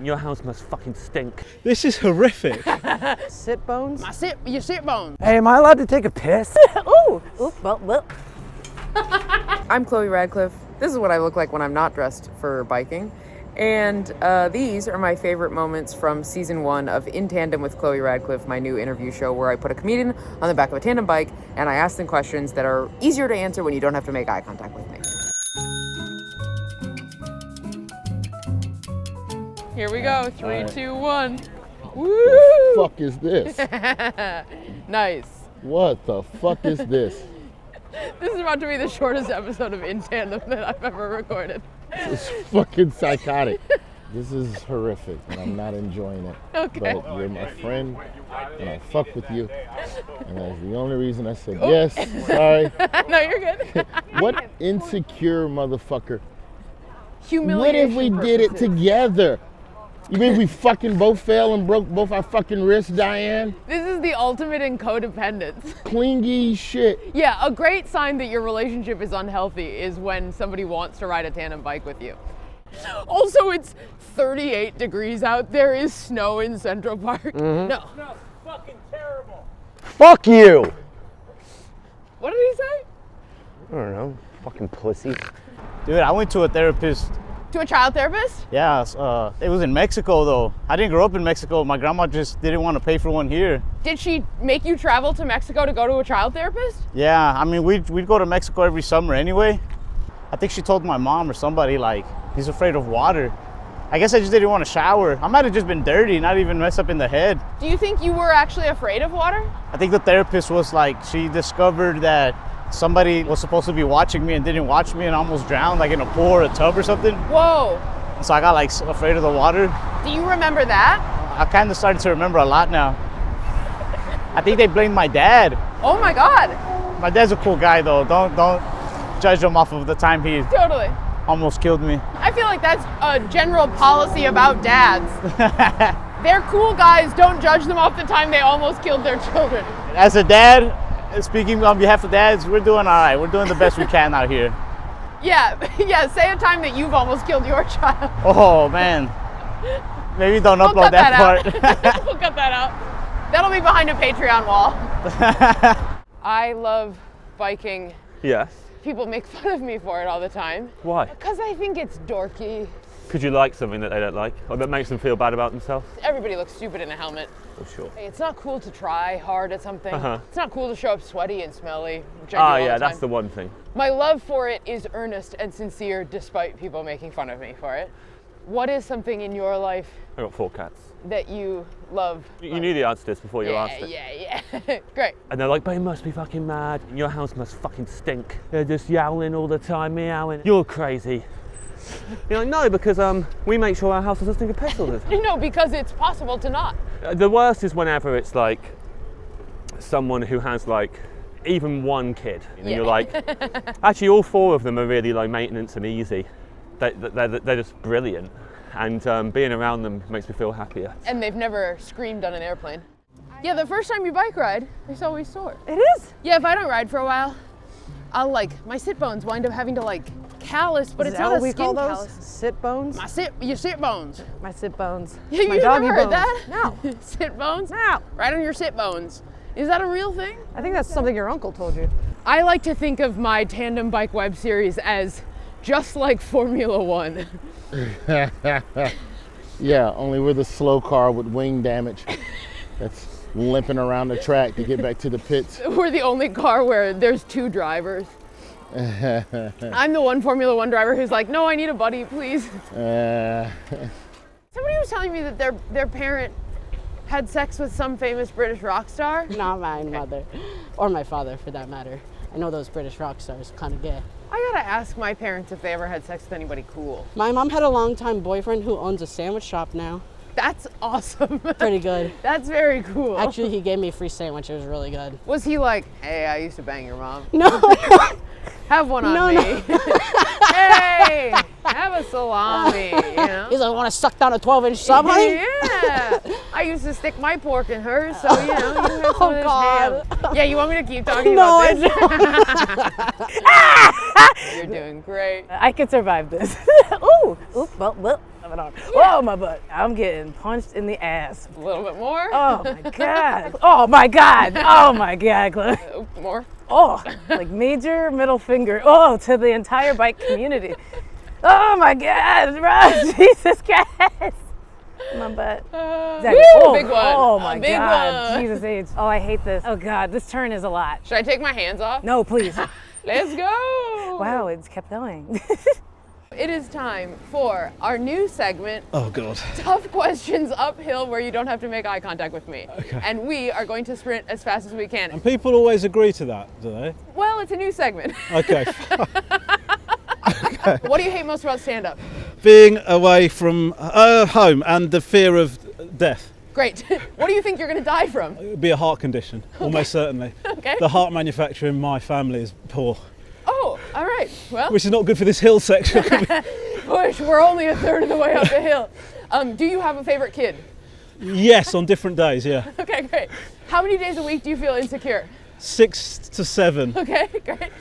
Your house must fucking stink. This is horrific. Sit bones? Your sit bones. Hey, am I allowed to take a piss? Ooh. Well. I'm Chloe Radcliffe. This is what I look like when I'm not dressed for biking. And these are my favorite moments from season 1 of In Tandem with Chloe Radcliffe, my new interview show where I put a comedian on the back of a tandem bike and I ask them questions that are easier to answer when you don't have to make eye contact with me. Here we go. 3, 2, 1. Woo! The fuck is this? Nice. What the fuck is this? This is about to be the shortest episode of In Tandem that I've ever recorded. It's fucking psychotic. This is horrific, and I'm not enjoying it. Okay. But you're my friend, and I fuck with you, and that's the only reason I said yes. Sorry. No, you're good. What insecure motherfucker? Humiliation. What if we did it together? You mean we fucking both fell and broke both our fucking wrists, Diane? This is the ultimate in codependence. Clingy shit. Yeah, a great sign that your relationship is unhealthy is when somebody wants to ride a tandem bike with you. Also, it's 38 degrees out. There is snow in Central Park. Mm-hmm. No. Smells fucking terrible. Fuck you! What did he say? I don't know. Fucking pussy. Dude, I went to a therapist. To a child therapist? Yeah, it was in Mexico though. I didn't grow up in Mexico. My grandma just didn't want to pay for one here. Did she make you travel to Mexico to go to a child therapist? Yeah, I mean, we'd go to Mexico every summer anyway. I think she told my mom or somebody, like, he's afraid of water. I guess I just didn't want to shower. I might have just been dirty, not even messed up in the head. Do you think you were actually afraid of water? I think the therapist was like, she discovered that somebody was supposed to be watching me and didn't watch me and almost drowned, like in a pool or a tub or something. Whoa. So I got like afraid of the water. Do you remember that? I kind of started to remember a lot now. I think they blamed my dad. Oh my God. My dad's a cool guy though. Don't judge him off of the time he Totally. almost killed me. I feel like that's a general policy about dads. They're cool guys, don't judge them off the time they almost killed their children. As a dad, speaking on behalf of dads, we're doing all right. We're doing the best we can out here. Yeah, say a time that you've almost killed your child. Oh man. Maybe don't We'll upload cut that part. We'll cut that out. That'll be behind a Patreon wall. I love biking. Yes. People make fun of me for it all the time. Why? Because I think it's dorky. Could you like something that they don't like? Or that makes them feel bad about themselves? Everybody looks stupid in a helmet. For sure. Hey, it's not cool to try hard at something. Uh-huh. It's not cool to show up sweaty and smelly, which I do all yeah, the time. that's the one thing. My love for it is earnest and sincere despite people making fun of me for it. What is something in your life I got 4 cats. that you love? You knew the answer to this before you asked it. Yeah. Great. And they're like, but it must be fucking mad. Your house must fucking stink. They're just yowling all the time, meowing. You're crazy. You're like, no, because we make sure our house doesn't stink of piss all the time. No, because it's possible to not. The worst is whenever it's like someone who has like even one kid. And Yeah. you're like, actually all 4 of them are really low maintenance and easy. They're just brilliant. And being around them makes me feel happier. And they've never screamed on an airplane. Yeah, the first time you bike ride, it's always sore. It is? Yeah, if I don't ride for a while, I'll my sit bones wind up having to callus, but Is it's that not what a we skin call those? callus. Sit bones? Your sit bones. My sit bones. Yeah, My you doggy never heard bones. that? No. Sit bones? No. Right on your sit bones. Is that a real thing? I think that's something your uncle told you. I like to think of my tandem bike web series as just like Formula One. Yeah, only we're the slow car with wing damage that's limping around the track to get back to the pits. We're the only car where there's 2 drivers. I'm the one Formula One driver who's like, no, I need a buddy, please. Somebody was telling me that their parent had sex with some famous British rock star. Not my mother, or my father for that matter. I know those British rock stars, kind of gay. I gotta ask my parents if they ever had sex with anybody cool. My mom had a longtime boyfriend who owns a sandwich shop now. That's awesome. Pretty good. That's very cool. Actually, he gave me a free sandwich. It was really good. Was he like, hey, I used to bang your mom. No. Have one on No, me. no. Hey, have a salami, you know? He's like, want to suck down a 12-inch sub, honey? Yeah. I used to stick my pork in hers, so you know, you have some of this God. ham. Yeah, you want me to keep talking No, about this? You're doing great. I could survive this. Ooh, well, oh my butt. I'm getting punched in the ass. A little bit more. Oh my God. Oh my God. Oh my God, Chloe. More. Oh, like major middle finger. Oh, to the entire bike community. Oh my God, bro. Jesus Christ. My butt. Exactly. Woo, big one. Oh my Big God. one. Jesus H. Oh, I hate this. Oh God, this turn is a lot. Should I take my hands off? No, please. Let's go. Wow, it's kept going. It is time for our new segment. Oh God. Tough questions uphill where you don't have to make eye contact with me. Okay. And we are going to sprint as fast as we can. And people always agree to that, do they? Well, it's a new segment. Okay. What do you hate most about stand-up? Being away from home and the fear of death. Great. What do you think you're going to die from? It would be a heart condition, almost certainly. Okay. The heart manufacturer in my family is poor, Oh, all right. Well, which is not good for this hill section. push. We're only a third of the way up the hill. Do you have a favorite kid? Yes, on different days, yeah. Okay, great. How many days a week do you feel insecure? 6 to 7. Okay, great.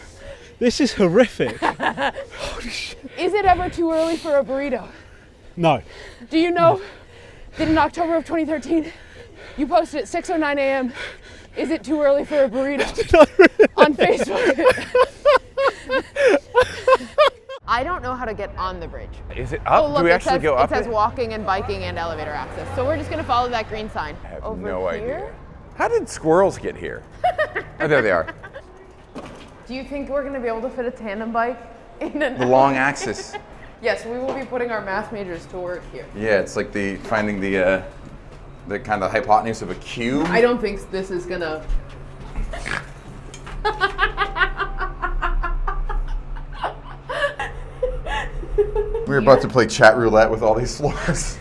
This is horrific. Is it ever too early for a burrito? No. Do you know that in October of 2013, you posted at 6:09 a.m., is it too early for a burrito? On Facebook. I don't know how to get on the bridge. Is it up? Look, Do we actually go up it says it? walking and biking and elevator access. So we're just going to follow that green sign. I have Over no here? idea. How did squirrels get here? Oh, there they are. Do you think we're going to be able to fit a tandem bike in an The long axis. Yes, we will be putting our math majors to work here. Yeah, it's like finding the kind of hypotenuse of a cube. I don't think this is going to... We're about to play chat roulette with all these floors.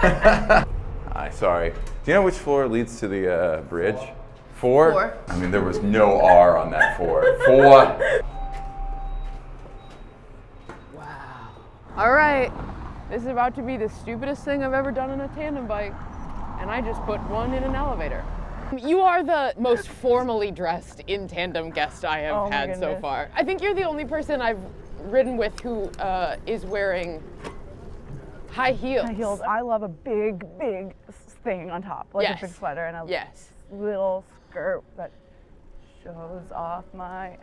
Hi, sorry. Do you know which floor leads to the bridge? 4? 4. I mean, there was no R on that 4. 4. All right, this is about to be the stupidest thing I've ever done in a tandem bike, and I just put one in an elevator. You are the most formally dressed in tandem guest I have Oh my had so goodness. far. I think you're the only person I've ridden with who is wearing high heels. High heels. I love a big thing on top, like Yes. a big sweater and a Yes. little skirt that shows off my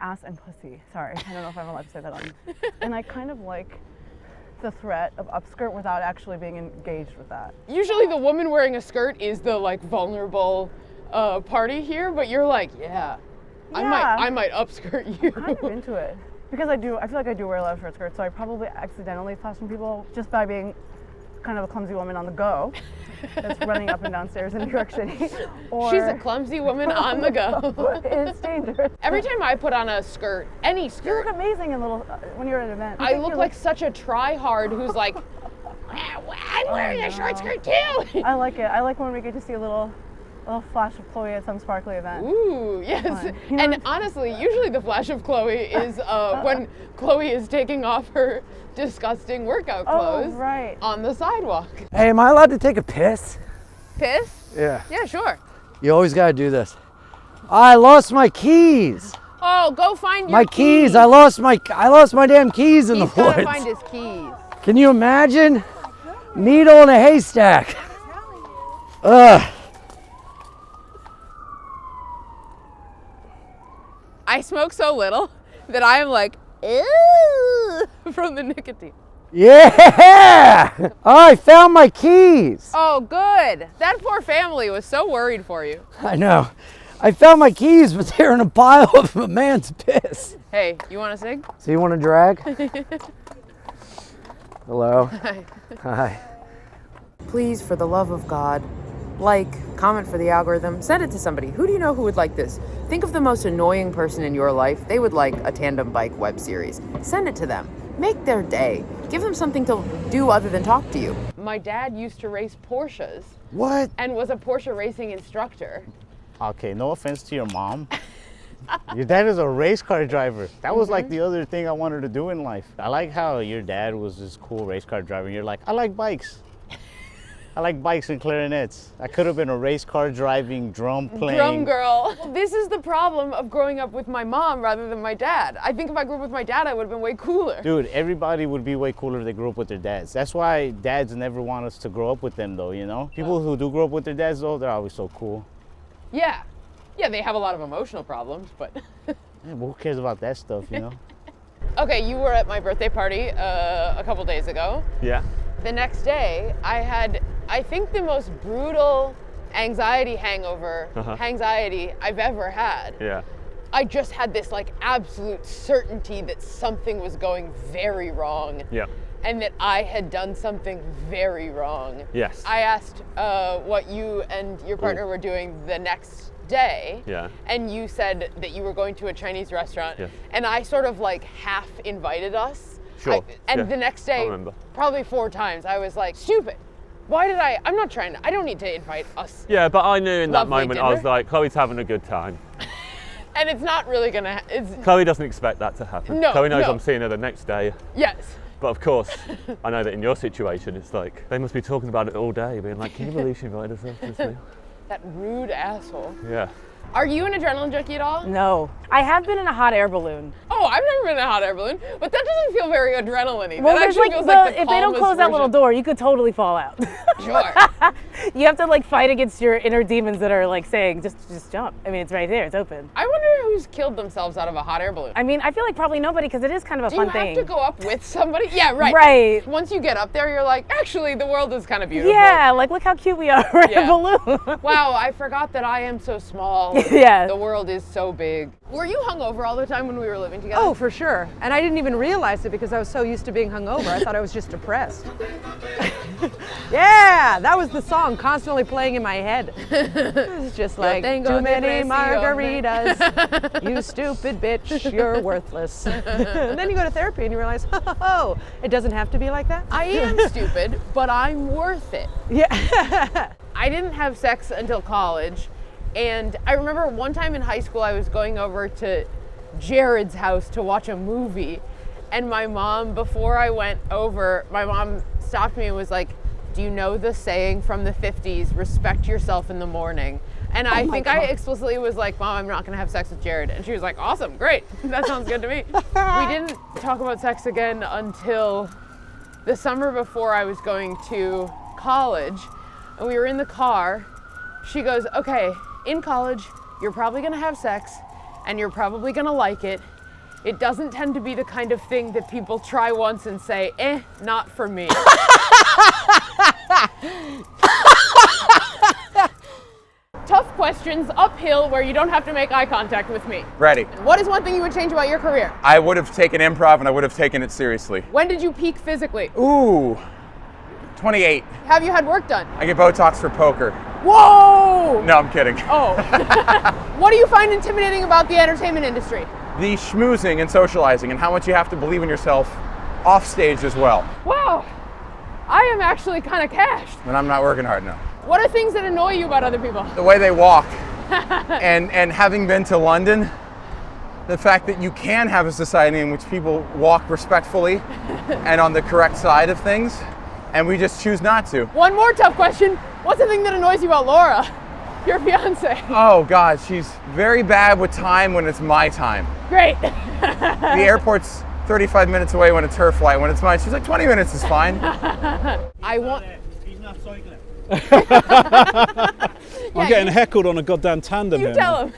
ass and pussy. Sorry, I don't know if I'm allowed to say that on. And I kind of like the threat of upskirt without actually being engaged with that. Usually the woman wearing a skirt is the like vulnerable party here, but you're like, yeah, I might upskirt you. I'm kind of into it because I feel like I do wear a lot of short skirts, so I probably accidentally fashion people just by being kind of a clumsy woman on the go that's running up and down stairs in New York City. Or She's a clumsy woman on the go. it's dangerous. Every time I put on a skirt, any You skirt, look amazing in little when you're at an event. I look like such a try-hard who's like, I'm wearing a short skirt too. I like it. I like when we get to see a little flash of Chloe at some sparkly event. Ooh, yes. Fun. You know And what honestly, usually the flash of Chloe is when Chloe is taking off her disgusting workout Oh, clothes right. on the sidewalk. Hey, am I allowed to take a piss? Piss? Yeah. Yeah, sure. You always gotta do this. I lost my keys. Oh, go find your My keys. I lost my damn keys in He's the gotta woods. find his keys. Can you imagine? Needle in a haystack. Ugh. I smoke so little that I am like, ew, from the nicotine. Yeah! Oh, I found my keys. Oh, good. That poor family was so worried for you. I know. I found my keys, but they're in a pile of a man's piss. Hey, you want a cig? So you want to drag? Hello. Hi. Hi. Please, for the love of God, like, comment for the algorithm, send it to somebody. Who do you know who would like this? Think of the most annoying person in your life. They would like a tandem bike web series. Send it to them. Make their day. Give them something to do other than talk to you. My dad used to race Porsches What? and was a Porsche racing instructor. Okay, no offense to your mom. Your dad is a race car driver. That was like the other thing I wanted to do in life. I like how your dad was this cool race car driver and you're like, I like bikes. I like bikes and clarinets. I could have been a race car driving, drum playing. Drum girl. This is the problem of growing up with my mom rather than my dad. I think if I grew up with my dad, I would have been way cooler. Dude, everybody would be way cooler if they grew up with their dads. That's why dads never want us to grow up with them, though, you know? People who do grow up with their dads, though, they're always so cool. Yeah. Yeah, they have a lot of emotional problems, but... Yeah, but who cares about that stuff, you know? Okay, you were at my birthday party a couple days ago. Yeah. The next day, I had, I think, the most brutal anxiety anxiety I've ever had. Yeah. I just had this like absolute certainty that something was going very wrong. Yeah. And that I had done something very wrong. Yes. I asked what you and your partner were doing the next day. Yeah. And you said that you were going to a Chinese restaurant. Yeah. And I sort of like half invited us. Sure. The next day, probably 4 times, I was like, stupid. Why did I don't need to invite us. Yeah, but I knew in that moment, dinner. I was like, Chloe's having a good time. And it's not really gonna, Chloe doesn't expect that to happen. No, Chloe knows no. I'm seeing her the next day. Yes. But of course, I know that in your situation, it's like, they must be talking about it all day, being like, can you believe she invited us to this meal? That rude asshole. Yeah. Are you an adrenaline junkie at all? No. I have been in a hot air balloon. Oh, I've never been in a hot air balloon, but that doesn't feel very adrenaline-y. Well, that there's actually like, feels like the if they don't close that little door, you could totally fall out. Sure. You have to like fight against your inner demons that are like saying, just jump. I mean, it's right there, it's open. I wonder who's killed themselves out of a hot air balloon. I mean, I feel like probably nobody because it is kind of a fun thing. Do you have to go up with somebody? Yeah, right. Right. Once you get up there, you're like, actually, the world is kind of beautiful. Yeah, like look how cute we are. We're in a balloon. Wow, I forgot that I am so small. Yeah. The world is so big. Were you hungover all the time when we were living together? Oh, for sure. And I didn't even realize it because I was so used to being hungover. I thought I was just depressed. Yeah, that was the song constantly playing in my head. It was just like, too many margaritas, you stupid bitch, you're worthless. And then you go to therapy and you realize, oh, it doesn't have to be like that. I am stupid, but I'm worth it. Yeah. I didn't have sex until college. And I remember one time in high school, I was going over to Jared's house to watch a movie. And my mom, before I went over, my mom stopped me and was like, do you know the saying from the 50s, respect yourself in the morning? And I think I explicitly was like, Mom, I'm not gonna have sex with Jared. And she was like, awesome, great. That sounds good to me. We didn't talk about sex again until the summer before I was going to college. And we were in the car. She goes, okay, in college, you're probably gonna have sex and you're probably gonna like it. It doesn't tend to be the kind of thing that people try once and say, not for me. Tough questions uphill where you don't have to make eye contact with me. Ready. What is one thing you would change about your career? I would have taken improv and I would have taken it seriously. When did you peak physically? Ooh, 28. Have you had work done? I get Botox for poker. Whoa! No, I'm kidding. Oh. What do you find intimidating about the entertainment industry? The schmoozing and socializing and how much you have to believe in yourself off stage as well. Wow. I am actually kind of cashed. And I'm not working hard now. What are things that annoy you about other people? The way they walk. and having been to London, the fact that you can have a society in which people walk respectfully and on the correct side of things, and we just choose not to. One more tough question. What's the thing that annoys you about Laura, your fiance? Oh God, she's very bad with time when it's my time. Great. The airport's 35 minutes away when it's her flight. When it's mine, she's like 20 minutes is fine. I want... He's not cycling. I'm getting heckled on a goddamn tandem here. You tell him.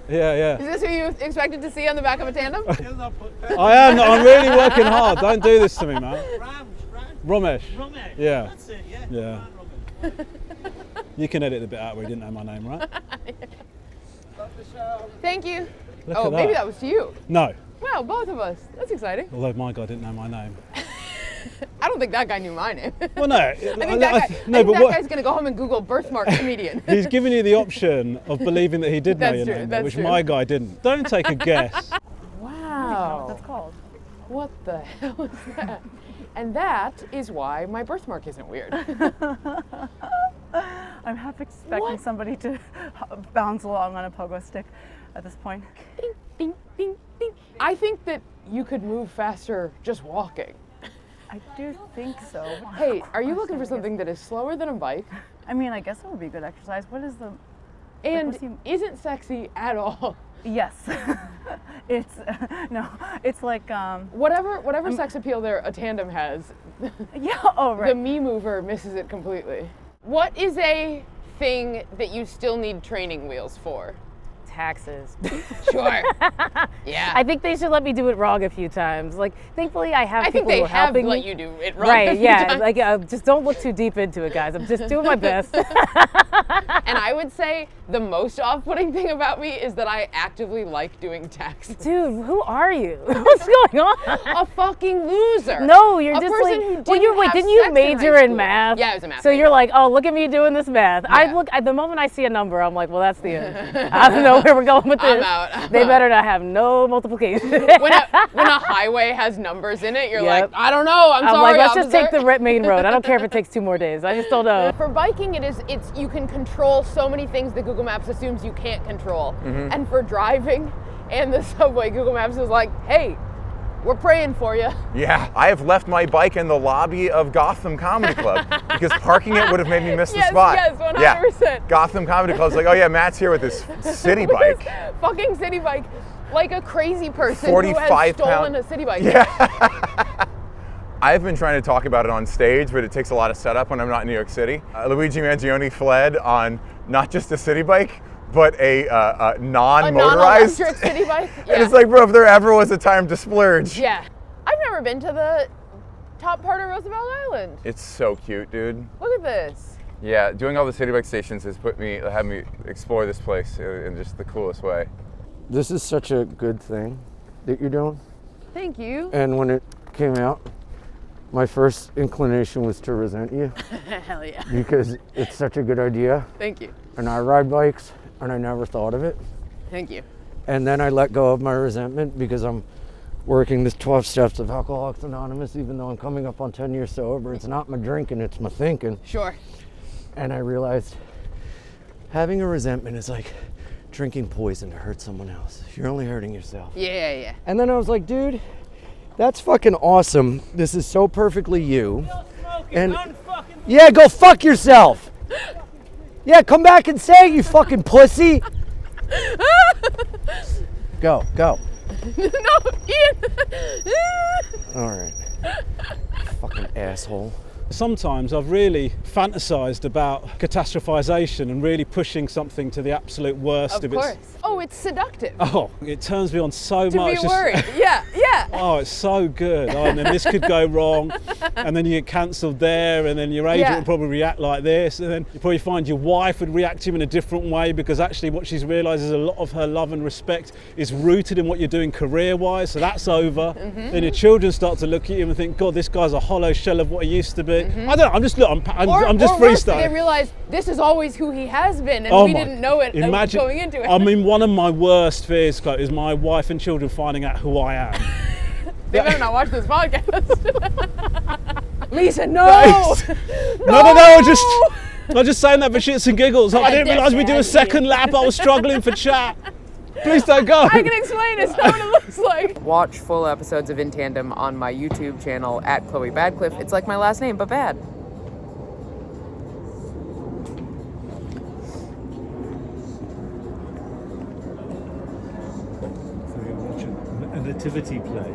Yeah. Is this who you expected to see on the back of a tandem? I am. I'm really working hard. Don't do this to me, man. Romesh. Yeah. That's it, yeah. You can edit the bit out where he didn't know my name, right? Thank you. Look oh, at maybe that. that was to you. No. Wow, both of us. That's exciting. Although my guy didn't know my name. I don't think that guy knew my name. Well, no. I think that guy's going to go home and Google birthmark comedian. He's giving you the option of believing that he did know your name, that's which true. my guy didn't. Don't take a guess. Wow. That's called. What the hell is that? And that is why my birthmark isn't weird. I'm half expecting somebody to bounce along on a pogo stick at this point. Ding, ding, ding, ding. I think that you could move faster just walking. I do think so. Hey, are you looking for something that is slower than a bike? I mean, I guess it would be good exercise. What is the... And isn't sexy at all? Yes. It's, no, it's like... Whatever sex appeal there a tandem has, yeah, oh, right. The me mover misses it completely. What is a thing that you still need training wheels for? Taxes. Sure. Yeah. I think they should let me do it wrong a few times. Like, thankfully, I have people who are I helping think they have let me. you do it wrong. Right? A few Yeah. times. Like, just don't look too deep into it, guys. I'm just doing my best. And I would say the most off-putting thing about me is that I actively like doing taxes. Dude, who are you? What's going on? A fucking loser. No, you're a just person like. Who didn't Well, have didn't you sex major high in school. math? Yeah, I was a math So major. you're like, oh, look at me doing this math. Yeah. The moment I see a number, I'm like, well, that's the end. I don't know where we're going with this. I'm out. They better not have no multiplication. when a highway has numbers in it, you're like, I don't know. I'm sorry. like, let's just officer. take the main road. I don't care if it takes 2 more days. I just don't know. For biking, it's you can control so many things that Google Maps assumes you can't control. Mm-hmm. And for driving and the subway, Google Maps is like, hey, we're praying for you. Yeah, I have left my bike in the lobby of Gotham Comedy Club because parking it would have made me miss the spot. Yes, 100%. Yeah. Gotham Comedy Club's like, oh yeah, Matt's here with his city bike. Fucking city bike. Like a crazy person 45 who has stolen pound. a city bike. Yeah. I've been trying to talk about it on stage, but it takes a lot of setup when I'm not in New York City. Luigi Mangione fled on not just a city bike, but a non-motorized. A non-electric city bike? Yeah. And it's like, bro, if there ever was a time to splurge. Yeah. I've never been to the top part of Roosevelt Island. It's so cute, dude. Look at this. Yeah, doing all the city bike stations has had me explore this place in just the coolest way. This is such a good thing that you're doing. Thank you. And when it came out, my first inclination was to resent you. Hell yeah. Because it's such a good idea. Thank you. And I ride bikes, and I never thought of it. Thank you. And then I let go of my resentment because I'm working the 12 steps of Alcoholics Anonymous, even though I'm coming up on 10 years sober. It's not my drinking, it's my thinking. Sure. And I realized having a resentment is like drinking poison to hurt someone else. You're only hurting yourself. Yeah. And then I was like, dude, that's fucking awesome. This is so perfectly you. And yeah, go fuck yourself. Yeah, come back and say it, you fucking pussy. Go. No, Ian. All right. Fucking asshole. Sometimes I've really fantasized about catastrophization and really pushing something to the absolute worst. Of course. Oh, it's seductive. Oh, it turns me on so much. To be worried. Yeah. Oh, it's so good. Oh, and then this could go wrong, and then you get cancelled there, and then your agent will probably react like this, and then you probably find your wife would react to you in a different way because actually what she's realised is a lot of her love and respect is rooted in what you're doing career-wise, so that's over. Mm-hmm. Then your children start to look at you and think, God, this guy's a hollow shell of what he used to be. Mm-hmm. I don't know. I'm just Or worse, they freestyling. realize this is always who he has been, and we didn't know it Imagine, going into it. I mean, one of my worst fears, Chloe, is my wife and children finding out who I am. They better not watch this podcast. Lisa, no! No, I'm just saying that for shits and giggles. I didn't realise we'd do a second lap. I was struggling for chat. Please don't go. I can explain. It's not what it looks like. Watch full episodes of In Tandem on my YouTube channel at Chloe Radcliffe. It's like my last name, but bad. So you're watching a nativity play.